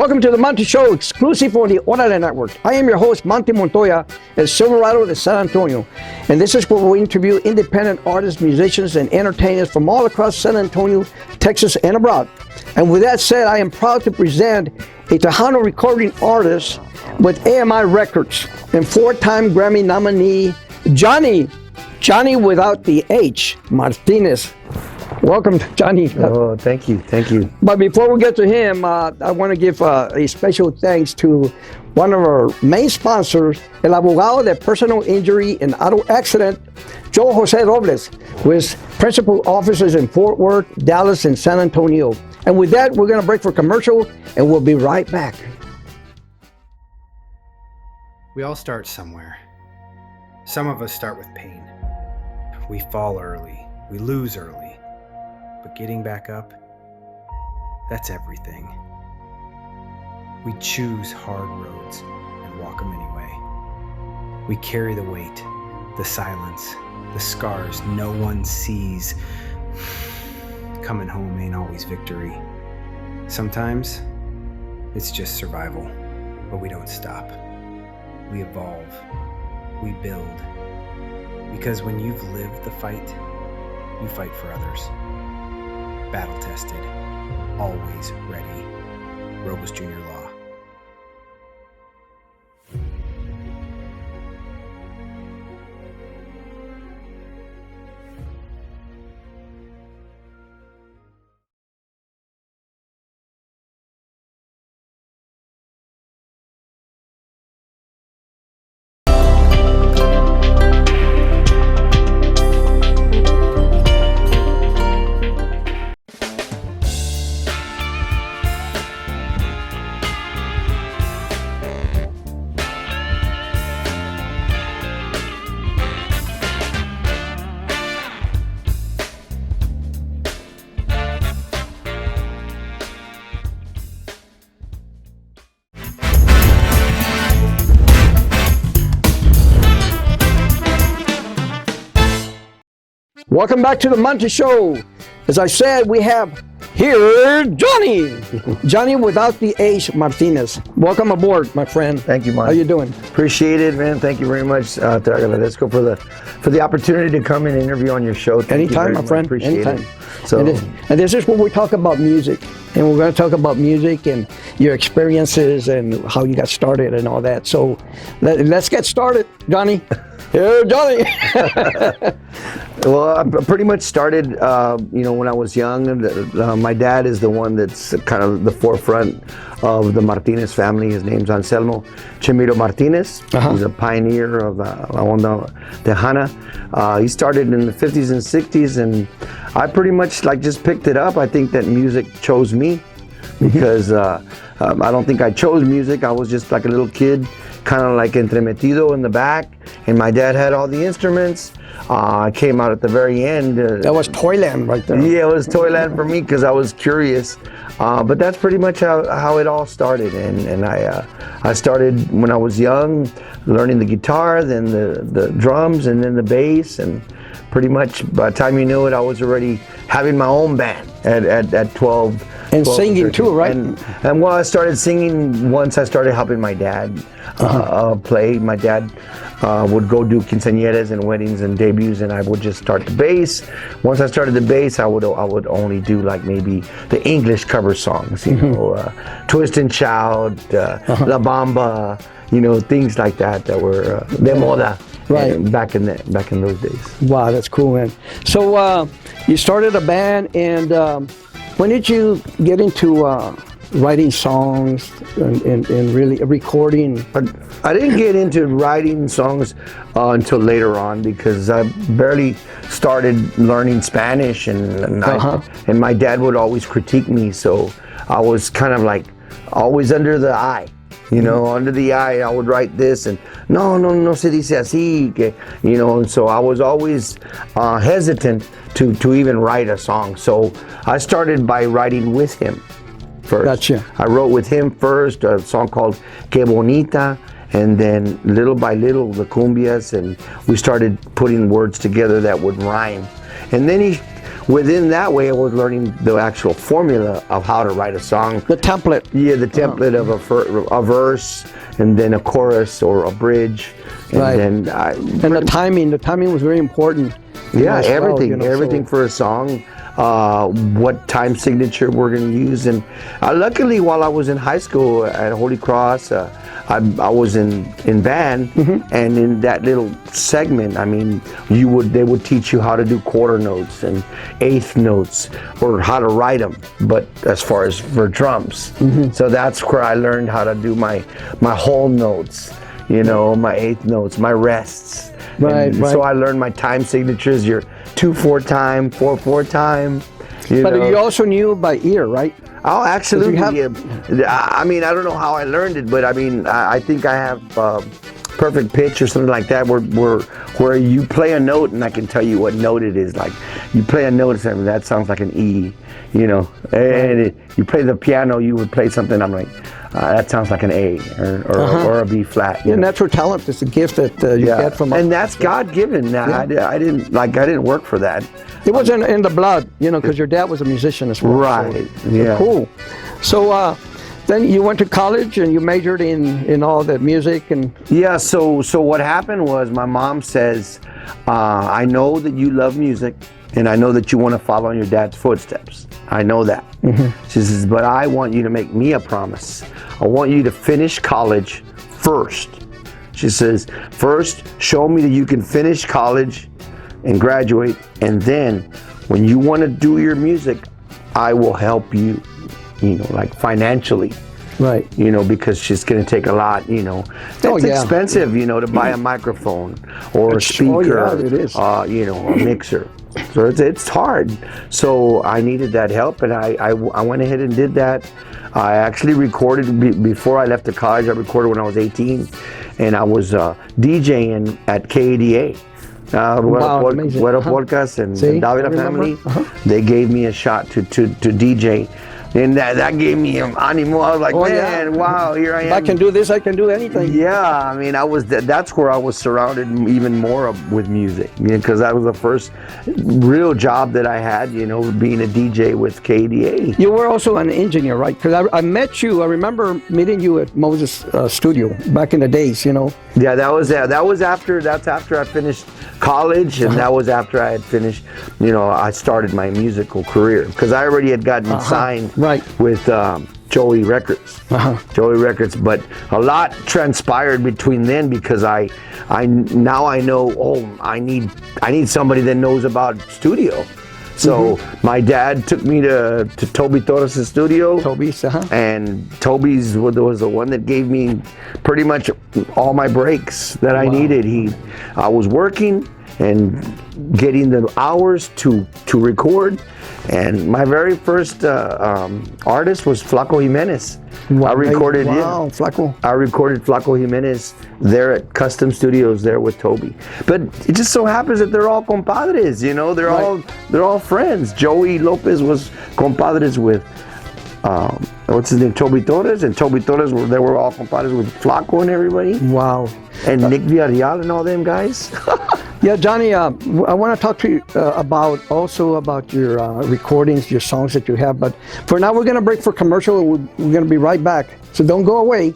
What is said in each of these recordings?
Welcome to the Monty Show, exclusive on the Orale Network. I am your host, Monty Montoya, El Silverado de San Antonio. And this is where we interview independent artists, musicians, and entertainers from all across San Antonio, Texas, and abroad. And with that said, I am proud to present a Tejano recording artist with AMI Records and four-time Grammy nominee, Jonny without the H, Martinez. Welcome, Jonny. Oh, thank you. But before we get to him, I want to give a special thanks to one of our main sponsors, El Abogado de Personal Injury and Auto Accident, Joe Jose Robles, with principal offices in Fort Worth, Dallas, and San Antonio. And with that, we're going to break for commercial, and we'll be right back. We all start somewhere. Some of us start with pain. We fall early. We lose early. But getting back up, that's everything. We choose hard roads and walk them anyway. We carry the weight, the silence, the scars no one sees. Coming home ain't always victory. Sometimes it's just survival, but we don't stop. We evolve. We build. Because when you've lived the fight, you fight for others. Battle tested, always ready. Robles Jr. Law. Welcome back to the Monty Show. As I said, we have here Jonny without the H, Martinez. Welcome aboard, my friend. Thank you, Monty. How you doing? Appreciate it, man. Thank you very much, Te agradezco for the opportunity to come and interview on your show. Anytime, my friend. Appreciate Anytime. it. So, and this is where we talk about music, and we're going to talk about music and your experiences and how you got started and all that. So let's get started, Jonny. Here, Jonny. Well, I pretty much started, when I was young. My dad is the one that's kind of the forefront of the Martinez family. His name's Anselmo Chimiro Martinez. He's a pioneer of La Onda Tejana. He started in the 50s and 60s, and I pretty much just picked it up. I think that music chose me because I don't think I chose music. I was just like a little kid, kind of like entremetido in the back, and my dad had all the instruments. I came out at the very end. That was Toyland right there. Yeah, it was Toyland for me because I was curious. But that's pretty much how it all started. And I started when I was young, learning the guitar, then the drums, and then the bass. And pretty much by the time you knew it, I was already having my own band at 12. And singing too, right? And well, I started singing once I started helping my dad play. My dad would go do quinceañeras and weddings and debuts, and I would just start the bass. Once I started the bass, I would only do like maybe the English cover songs, Twist and Shout, La Bamba, things like that were de moda. Right. Back in those days. Wow, that's cool, man. So you started a band, and when did you get into writing songs and really recording? I didn't get into writing songs until later on because I barely started learning Spanish, and my dad would always critique me, so I was kind of like always under the eye. Under the eye, I would write this, and no se dice así, and so I was always hesitant to even write a song. So I started by writing with him first. Gotcha. I wrote with him first a song called Que Bonita, and then little by little the cumbias, and we started putting words together that would rhyme. And then within that way, I was learning the actual formula of how to write a song. The template. Yeah, the template of a verse, and then a chorus or a bridge, and Right. then And the timing was very important. yeah, as well, everything, you know, everything so- for a song. What time signature we're going to use, and luckily, while I was in high school at Holy Cross, I was in band, and in that little segment, I mean, they would teach you how to do quarter notes and eighth notes, or how to write them. But as far as for drums, so that's where I learned how to do my whole notes. You know, my eighth notes, my rests. Right, right. So I learned my time signatures, your 2/4 time, 4/4 time. But you also knew by ear, right? Oh, absolutely. You I mean, I don't know how I learned it, but I mean, I think I have perfect pitch or something like that, where you play a note and I can tell you what note it is. Like, you play a note and that sounds like an E, you know. And you play the piano, you would play something. I'm like, that sounds like an A or a B flat. Yeah, natural talent is a gift that you get from. And that's God given. I didn't work for that. It wasn't in the blood, you know, because your dad was a musician as well. Right. So, Yeah. Cool. So then you went to college and you majored in all the music and. Yeah. So what happened was my mom says, I know that you love music, and I know that you want to follow in your dad's footsteps. I know that. She says, but I want you to make me a promise. I want you to finish college first. She says, first, show me that you can finish college and graduate, and then when you want to do your music, I will help you, you know, like financially. Right. You know, because she's going to take a lot, you know. It's expensive, you know, to buy a microphone or a speaker, it is. You know, a mixer. So it's hard. So I needed that help, and I went ahead and did that. I actually recorded, before I left the college, I recorded when I was 18, and I was DJing at KADA. Guero Podcast and Davila family, they gave me a shot to DJ. And that gave me animo. I was like, wow, here I am. If I can do this, I can do anything. Yeah, I mean, that's where I was surrounded even more with music, because that was the first real job that I had, you know, being a DJ with KDA. You were also an engineer, right? Because I met you, I remember meeting you at Moses' studio back in the days, you know. Yeah, that's after I finished college, and that was after I had finished, you know, I started my musical career, because I already had gotten signed with Joey Records. Joey Records, but a lot transpired between then, because I now I know, I need somebody that knows about studio. So my dad took me to Toby Torres' studio. Toby's, And Toby's was the one that gave me pretty much all my breaks that I needed. I was working and getting the hours to record. And my very first artist was Flaco Jimenez. I recorded Flaco. I recorded Flaco Jimenez there at Custom Studios there with Toby. But it just so happens that they're all compadres, you know. They're all friends. Joey Lopez was compadres with what's his name, Toby Torres, and Toby Torres they were all compadres with Flaco and everybody. Wow. And Nick Villarreal and all them guys. Yeah, Johnny, I want to talk to you about your recordings, your songs that you have. But for now, we're going to break for commercial, and we're going to be right back. So don't go away.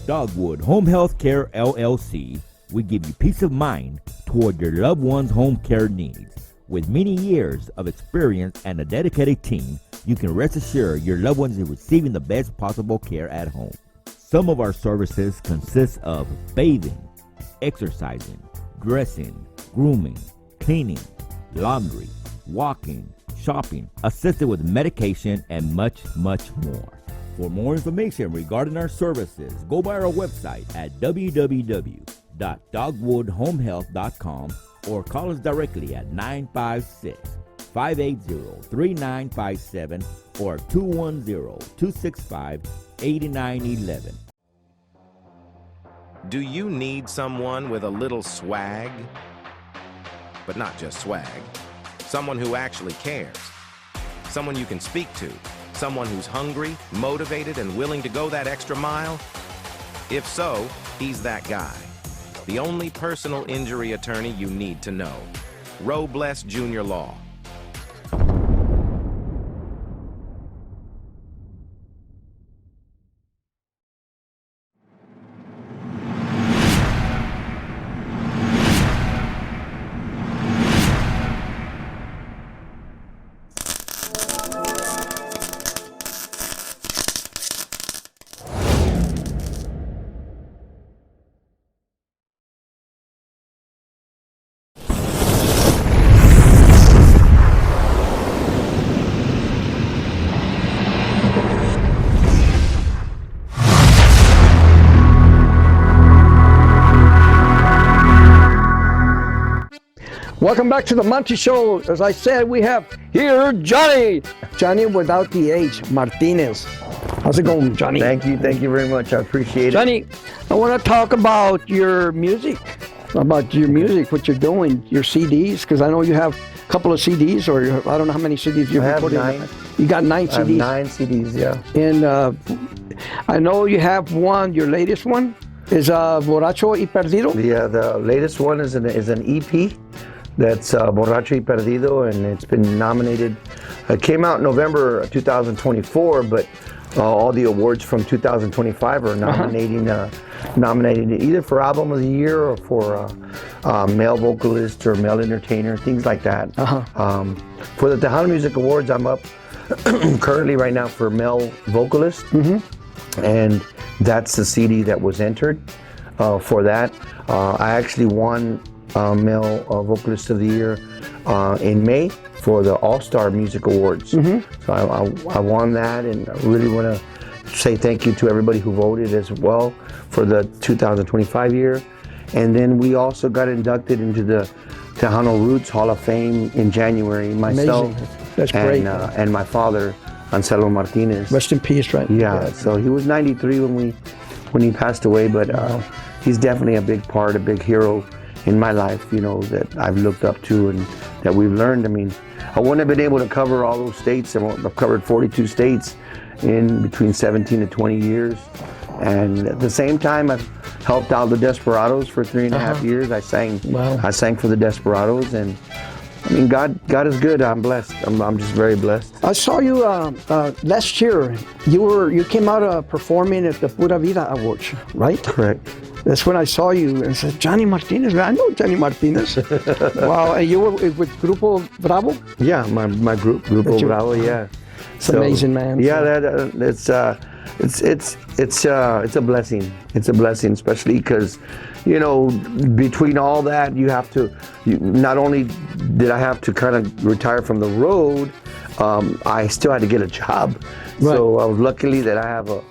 Dogwood Home Health Care LLC, we give you peace of mind toward your loved one's home care needs. With many years of experience and a dedicated team, you can rest assured your loved ones is receiving the best possible care at home. Some of our services consist of bathing, exercising, dressing, grooming, cleaning, laundry, walking, shopping, assisted with medication, and much, much more. For more information regarding our services, go by our website at www.dogwoodhomehealth.com or call us directly at 956-580-3957 or 210-265-8911. Do you need someone with a little swag? But not just swag. Someone who actually cares. Someone you can speak to. Someone who's hungry, motivated, and willing to go that extra mile? If so, he's that guy. The only personal injury attorney you need to know. Robles Jr. Law. Welcome back to the Monty Show. As I said, we have here Jonny without the H, Martinez. How's it going, Jonny? Thank you very much. I appreciate it. Jonny, I want to talk about your music, what you're doing, your CDs, because I know you have a couple of CDs, or I don't know how many CDs you've recorded. I have 9. You got 9 CDs? I have 9 CDs, yeah. And I know you have one, your latest one is Borracho y Perdido? Yeah, the latest one is an EP. That's Borracho y Perdido, and it's been nominated. It came out in November 2024, but all the awards from 2025 are nominating it either for Album of the Year or for male vocalist or male entertainer, things like that. For the Tejano Music Awards, I'm up currently right now for male vocalist, and that's the CD that was entered for that. I actually won Male Vocalist of the Year in May for the All-Star Music Awards. So I won that, and I really want to say thank you to everybody who voted as well for the 2025 year. And then we also got inducted into the Tejano Roots Hall of Fame in January. Myself, amazing. That's great. And my father, Anselmo Martinez. Rest in peace, right? Yeah, so he was 93 when he passed away, but he's definitely a big part, a big hero in my life, you know, that I've looked up to and that we've learned. I mean, I wouldn't have been able to cover all those states. I've covered 42 states in between 17 to 20 years. And at the same time, I've helped out the Desperados for 3.5 years. I sang for the Desperados, and I mean, God is good. I'm blessed. I'm just very blessed. I saw you last year. You came out performing at the Pura Vida Awards, right? Correct. That's when I saw you and said, Jonny Martinez. I know Jonny Martinez. Wow, and you were with Grupo Bravo? Yeah, my group, Grupo Bravo. Yeah, it's amazing, man. Yeah, it's a blessing. It's a blessing, especially because, you know, between all that, not only did I have to kind of retire from the road, I still had to get a job. Right. So I was luckily that I have a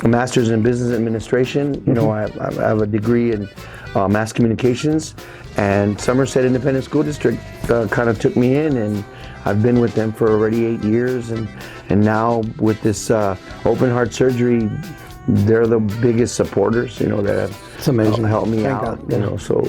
master's in business administration. You know, I have a degree in mass communications, and Somerset Independent School District kind of took me in, and I've been with them for already 8 years, and now with this open heart surgery, they're the biggest supporters, you know, that have helped me out. You know, so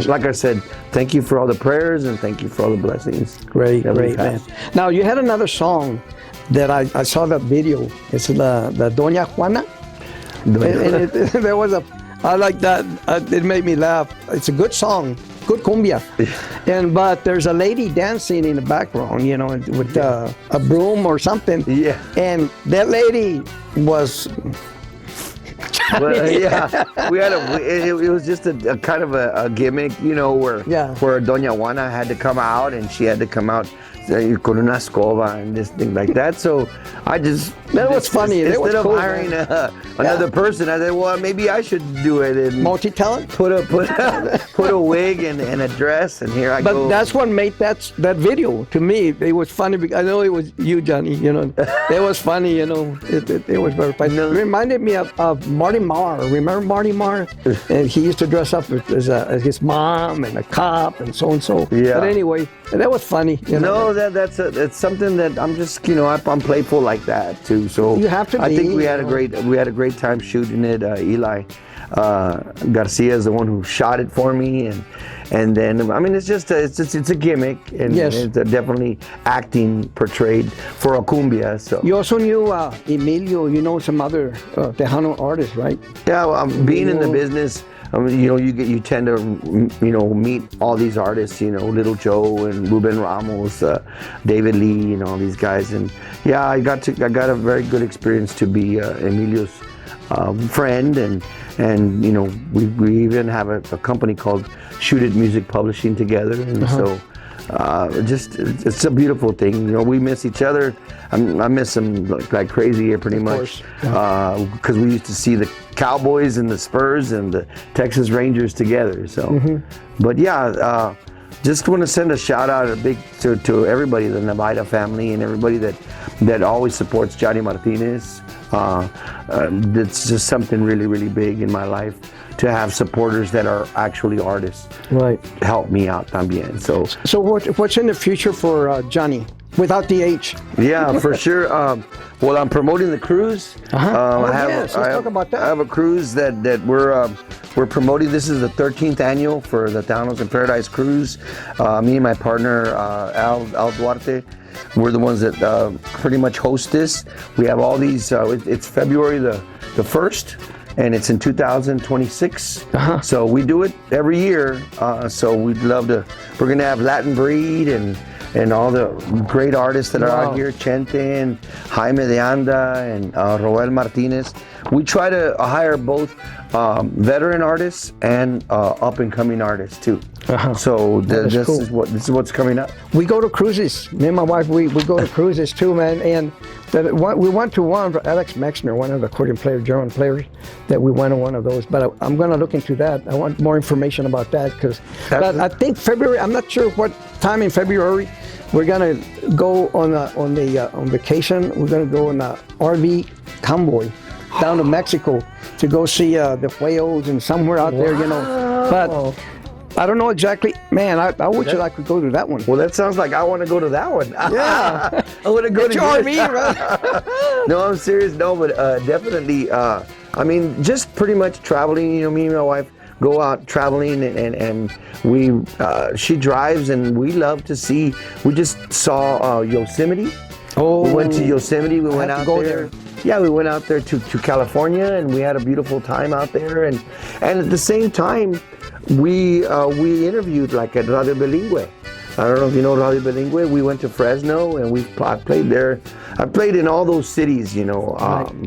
like I said, thank you for all the prayers and thank you for all the blessings. Great, man. Now you had another song that I saw that video. It's the Doña Juana. There was I like that. It made me laugh. It's a good song, good cumbia. But there's a lady dancing in the background, you know, with a broom or something. Yeah. And that lady was. Well, yeah, it was just a kind of a gimmick, you know, where Doña Juana had to come out, and she had to come out con una escoba and this thing like that. So I just that was funny. Instead of hiring another person, I said, well, maybe I should do it and multi-talent. Put a wig and a dress, and here I go. But that's what made that video to me. It was funny because I know it was you, Jonny. You know, it was funny. You know, it was very funny. It reminded me of Marty Marr. Remember Marty Marr? And he used to dress up as his mom and a cop and so and so. Yeah. But anyway, that was funny. You know? No, it's something that I'm just, you know, I'm playful like that too. So you have to be. I think we had a great time shooting it. Eli Garcia is the one who shot it for me, and then I mean it's a gimmick, and it's definitely acting portrayed for a cumbia. So you also knew Emilio. You know some other Tejano artists, right? Yeah, being in the business. I mean, you know, you tend to, you know, meet all these artists, you know, Little Joe and Ruben Ramos, David Lee, and all these guys, and yeah, I got a very good experience to be Emilio's friend, and you know, we even have a company called Shoot It Music Publishing together, and so. It's a beautiful thing. You know, we miss each other. I miss him like crazy here, pretty much, because we used to see the Cowboys and the Spurs and the Texas Rangers together. So, but yeah, just want to send a shout out to everybody, the Navaida family, and everybody that always supports Jonny Martinez. It's just something really, really big in my life to have supporters that are actually artists. Right. Help me out también. So what's in the future for Jonny without the H? Yeah, for sure. Well, I'm promoting the cruise. Let's talk about that. I have a cruise that we're promoting. This is the 13th annual for the Tejanos in Paradise cruise. Me and my partner Al Duarte, we're the ones that pretty much host this. We have all these. It's February the 1st. And it's in 2026. So we do it every year. So we'd love to. We're gonna have Latin Breed and all the great artists that are out here, Chente and Jaime de Anda and Orale Martinez. We try to hire both veteran artists and up and coming artists too. So this is what's coming up. We go to cruises. Me and my wife, we go to cruises too, man. And we went to one of Alex Mexner, one of the accordion players, German players, that we went to one of those. But I'm going to look into that. I want more information about that because I think February. I'm not sure what time in February. We're going to go on vacation. We're going to go on an RV convoy down to Mexico to go see the whales and somewhere out there, But I don't know exactly. Man, I wish I could go to that one. Well, that sounds like I want to go to that one. Yeah. I want to go to your RV, right? No, I'm serious. No, but definitely. I mean, just pretty much traveling. Me and my wife go out traveling, and we. She drives, and we love to see. We just saw Yosemite. Oh, we went to Yosemite. We went out there. Yeah, we went out there to California, and we had a beautiful time out there. And at the same time, we interviewed like at Radio Bilingüe. I don't know if you know Radio Bilingüe. We went to Fresno, and I played there. I played in all those cities,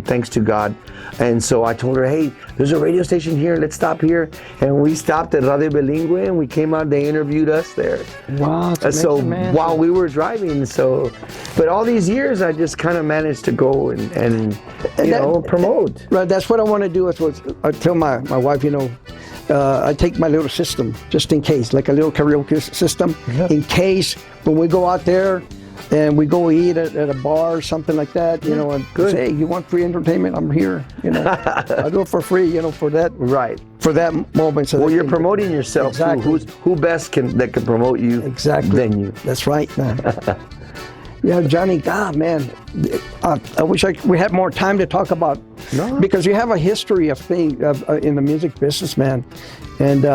thanks to God. And so I told her, hey, there's a radio station here. Let's stop here. And we stopped at Radio Bilingüe, and we came out. They interviewed us there. Wow. So while we were driving, but all these years, I just kind of managed to go and promote. Right. That's what I want to do. I tell my wife, I take my little system just in case, like a little karaoke system, in case when we go out there and we go eat at a bar or something like that, and say, hey, you want free entertainment? I'm here. I do it for free, for that. Right. For that moment. So you're promoting yourself. Exactly. Who best can promote you? Exactly. Than you. That's right, man. Yeah, Jonny, God, man, I wish we had more time to talk about, because you have a history of things in the music business, man, and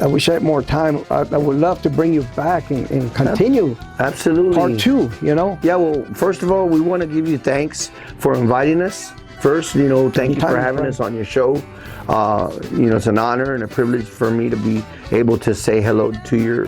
I wish I had more time. I would love to bring you back and continue. Absolutely. Part 2, Yeah, well, first of all, we want to give you thanks for inviting us. First, thank you for having us on your show. It's an honor and a privilege for me to be able to say hello to your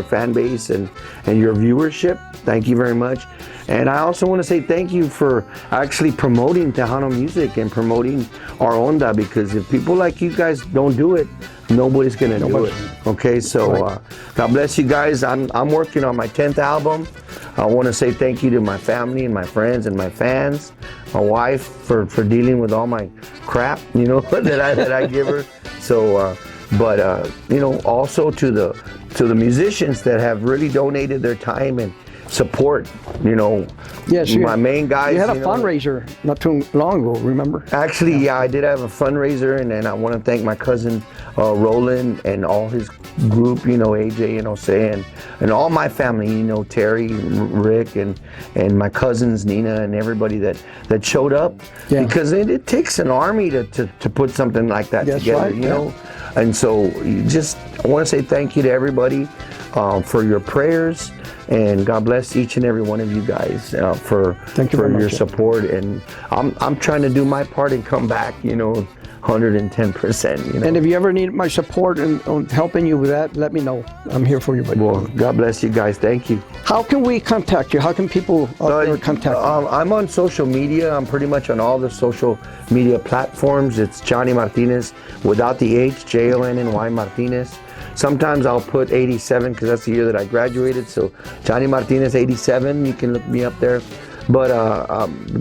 fan base and your viewership. Thank you very much. And I also want to say thank you for actually promoting Tejano music and promoting our onda, because if people like you guys don't do it, nobody's going to do it. Okay, so God bless you guys. I'm working on my 10th album. I want to say thank you to my family and my friends and my fans, my wife for dealing with all my crap, that I give her. So, also to the musicians that have really donated their time and support, Yes, my main guys. You had a fundraiser not too long ago, remember? Actually, yeah, I did have a fundraiser, and I want to thank my cousin Roland and all his group, AJ and Jose, and all my family, Terry, Rick, and my cousins Nina, and everybody that showed up, because it takes an army to put something like that together, right, And so I want to say thank you to everybody for your prayers. And God bless each and every one of you guys for your support. And I'm trying to do my part and come back, 110%. And if you ever need my support and helping you with that, let me know. I'm here for you, buddy. Well, God bless you guys. Thank you. How can we contact you? How can people out there contact you? I'm on social media. I'm pretty much on all the social media platforms. It's Jonny Martinez without the H, Jonny Martinez. Sometimes I'll put 87 because that's the year that I graduated. So Jonny Martinez 87, you can look me up there. But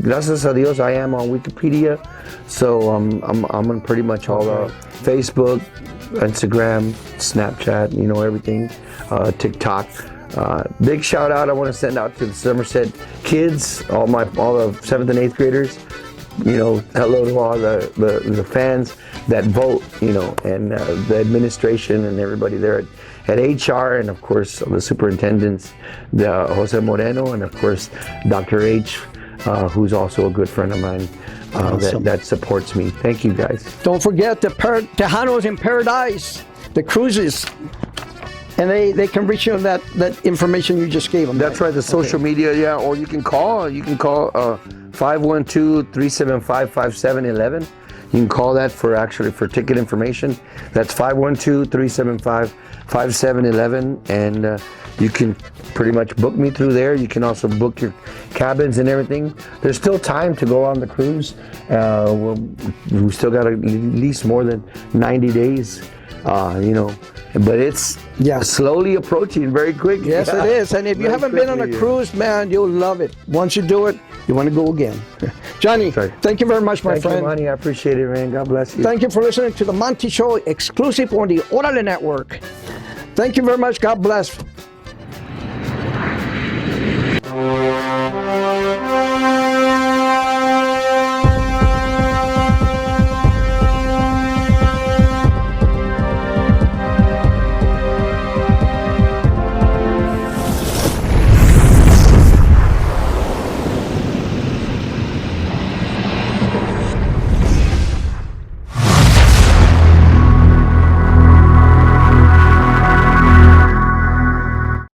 gracias a Dios, I am on Wikipedia. So I'm on pretty much all Facebook, Instagram, Snapchat, you know, everything, TikTok. Big shout out I want to send out to the Somerset kids, all the 7th and 8th graders. You know, hello to all the fans that vote, you know, and the administration and everybody there at HR, and of course the superintendents, Jose Moreno, and of course Dr. H, who's also a good friend of mine. Awesome. that supports me. Thank you, guys. Don't forget the Tejanos in Paradise, the cruises. And they can reach you on that information you just gave them. That's right, the social media, yeah, or you can call 512-375-5711. You can call that for ticket information. That's 512-375-5711, and you can pretty much book me through there. You can also book your cabins and everything. There's still time to go on the cruise. We still got at least more than 90 days, you know. But it's slowly approaching, very quick. Yes, it is. And if you haven't been on a cruise, man, you'll love it. Once you do it, you want to go again. Johnny, thank you very much, my friend. Thank you, Monty. I appreciate it, man. God bless you. Thank you for listening to the Monty Show, exclusive on the Orale Network. Thank you very much. God bless.